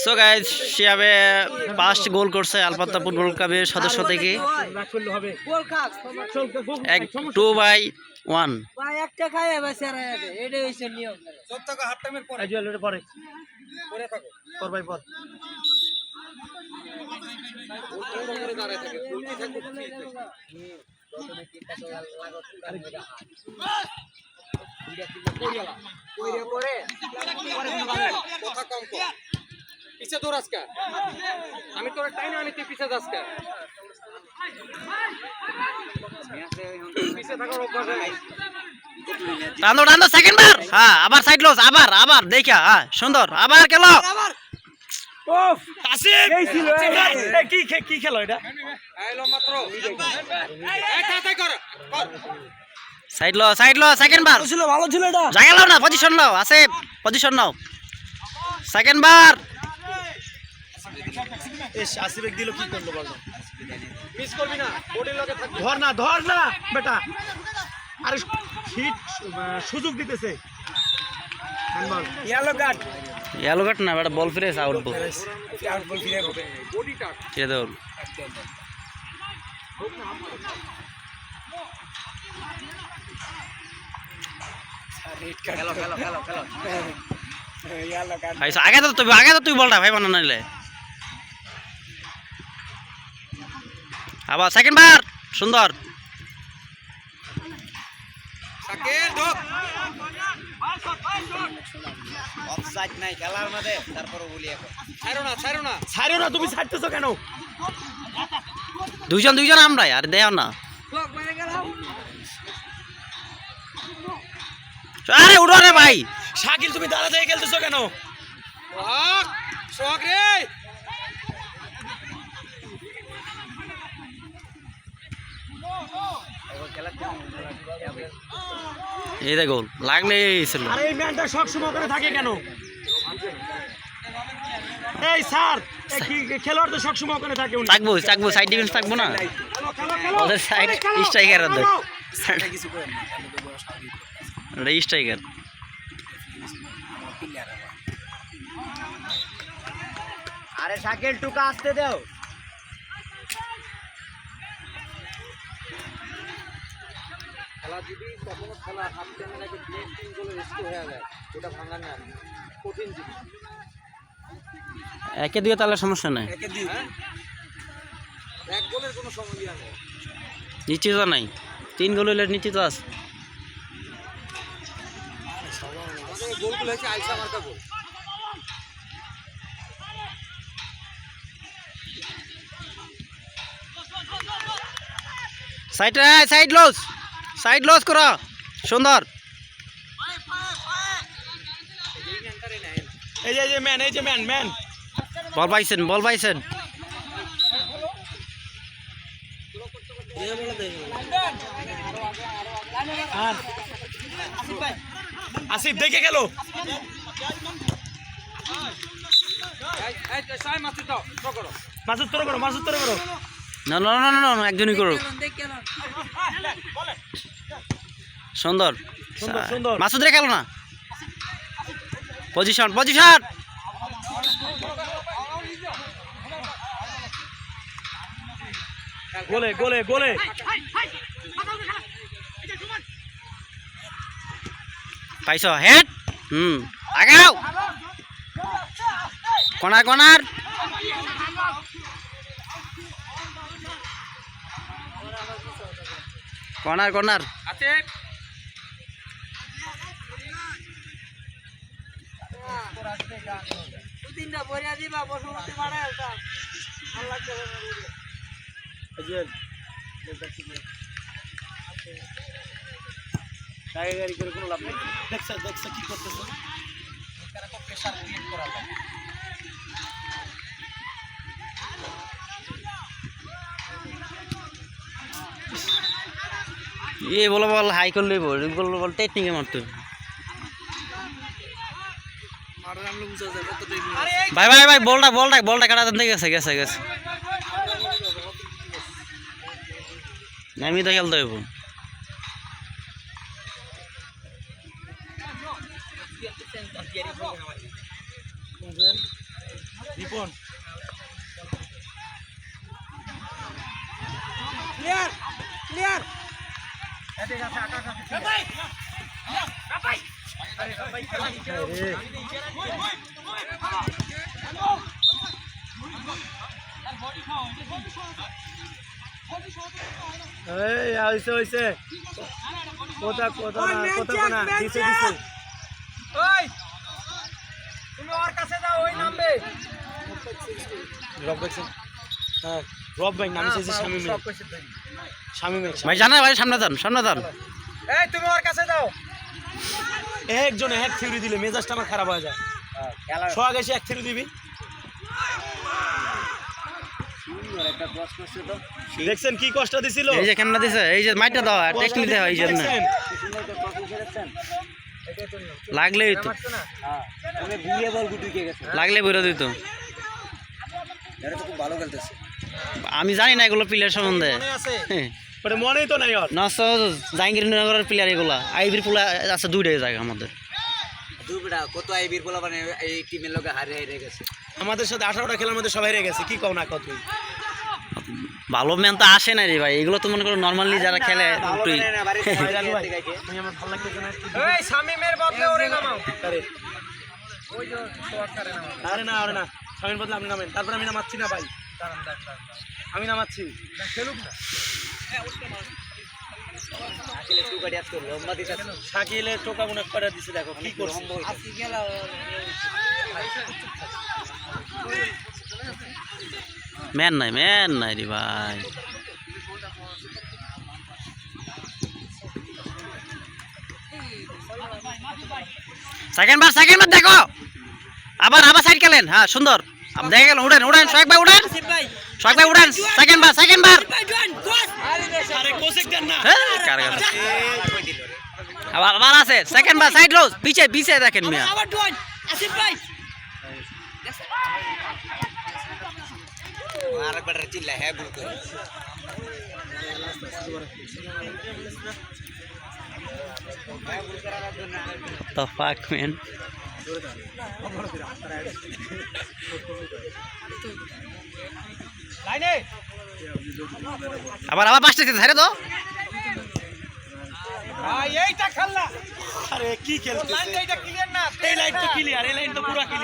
So guys শিয়াবে first গোল করছে আলপাত্তা football ক্লাবের সদস্য থেকে 2-1 পিছে দৌড়াস কা আমি তোর টাইম আনি তুই পিছে যাস কা পিছে থাকার অভ্যাস নাই টানো টানো সেকেন্ড বার হ্যাঁ আবার সাইড লস আবার দেখা হ্যাঁ সুন্দর আবার খেলো ওফ আসিফ এই ছিল কি খেলো এটা আইলো মাত্র এই তাই কর সাইড লো সেকেন্ড বার ভালো ছিল এটা জায়গা লাও না পজিশন লাও আছে পজিশন নাও সেকেন্ড বার এস আসিফ দিল কি করলো বল মিস করবি না বডির লগে থাকবি ধর না বেটা আরে হিট সুযোগ দিতেছে হ্যান্ডবল ইয়েলো কার্ড না বেটা বল ফিরেছে আউট বল বডিটা ছেড়ে দাও ভাই আগে তো তুই বলটা ভাই বানা নাইলে আবার সেকেন্ড বার সুন্দর সাকেল ঢোক অফসাইড নাই খেলার মধ্যে তারপরে বলি এখন ছাড়ো না তুমি ছাড়তেছো কেন দুইজন আমরা আর দেও না আরে উড়ো রে ভাই শাকিল তুমি দাঁড়া থেকে খেলতেছো কেন শোক রে এই দেখো লাগলেই ছিল আরে এই ম্যানটা সব সময় করে থাকে কেন এই স্যার কি খেলোয়াড় তো সব সময় করে থাকে থাকবো সাইড ডিফেন্স থাকবো না ওদের সাইড স্ট্রাইকার ওদের স্ট্রাইকার আরে শাকিল টুকা আসতে দাও খেলা যদি কখনো খেলা হাফ টাইমে লাগে 2-3 গোলে রেস্ট হয়ে যায় ওটা ভাঙা না কঠিন জিনিস একে দিয়ে তাহলে সমস্যা নাই এক গোলের কোনো সমস্যা নেই নিশ্চিত নাই 3 গোল হলে নিশ্চিত আছে আমাদের গোলগুলো হচ্ছে আইসা মার্কা গোল সাইড লস করো সুন্দর এই যে ম্যান বল পাইছেন আসিফ দেখে গেল মাসুদ তোর করো না একজনই করো সুন্দর মাসুদ রে খেলো না পজিশন গোলে পাইছো হেড আগাও কর্নার আছে তিনটা বরিয়া দিবা বসুমতি মারা আলতা ভালো লাগছে গাড়ি করে কোনো লাভ নেই দেখছ কি করতেছে প্রেসার ক্রিয়েট করা যায় বল হাই করলেই বল টেকনিকে মারতে ভাই বলটা কাটা দেন গেছে আমি তো খেলতে হইব রিপন ক্লিয়ার ক্লিয়ার এই হইছে কোথা না দিছে ওই তুমি ওর কাছে যাও ওই নামবে রব দেখছেন হ্যাঁ রব ভাই নাম এসেছে শামিম ভাই জানা ভাই সামনে যান এই তুমি ওর কাছে যাও একজনে এক থিওরি দিলে মেজাজটা আমার খারাপ হয়ে যায় খেলা সোহাগ এসে এক থিওরি দিবি সুন্দর একটা ক্রস করছে তো দেখছেন কি কষ্ট দিছিল এই যে ক্যামেরা দিছে এই যে মাইটা দাও টেকনিক দেওয়া এই জন্য দেখছেন? কি সুন্দর একটা ক্রস করেছেন এটাই তো নিয়ম। লাগলেই তো মারছো না হ্যাঁ তুমি ঘুরিয়ে বল ঢুকে গেছে লাগলে বেরো দিত এটা তো খুব ভালো খেলতেছে আমি জানি না এগুলো প্লেয়ার সম্বন্ধে মনে আছে হ্যাঁ ওটা মনেই তো নাই ওর নষ্ট জাহাঙ্গীরনগরের প্লেয়ার এগুলা আইবির প্লেয়ার আছে দুইটাই জায়গা আমাদের দুবড়া কত আইবির বলা মানে এই টিমের লোকে হারিয়ে গেছে আমাদের সাথে 18টা খেলার মধ্যে সবাই হেরে গেছে কি কও না কত ভালো ম্যান তো আসে না রে ভাই এগুলো তো মনে করো নর্মালি যারা খেলে একটুই আমার ভালো লাগতেছে না এই শামিমের বদলে ওরে নামাও আরে ওই যে সোয়াক করে নামাও আরে না স্বামীর বদলে আপনি নামেন তারপর আমি নামাচ্ছি না ভাই আমি নামাচ্ছি খেলুক না আসলে একটু গাড়ি আজকে লম্বা দিতে শাকিলে টোকা মনে করে দিছে দেখো কি করছে আজকে গেল ম্যান নাই রে ভাই সেকেন্ড বার দেখো আবার সাইড খেলেন হ্যাঁ সুন্দর দেখে গেলেন উড়েন সোহাগ ভাই উড়েন সেকেন্ড বার আরে কোসেক দেন না হ্যাঁ, কার কাছে? আবার আছে সেকেন্ড বার সাইড রোজ পিছে দেখেন মিয়া আরেকবার চিল্লা হ্যাঁ ভুল করে The fuck man লাইনে আবার পাঁচটা ছেড়ে দাও এইটা খেললা আরে কি খেলতেছে লাইনটা এটা ক্লিয়ার না এই লাইন তো ক্লিয়ার এই লাইন তো পুরো ক্লিয়ার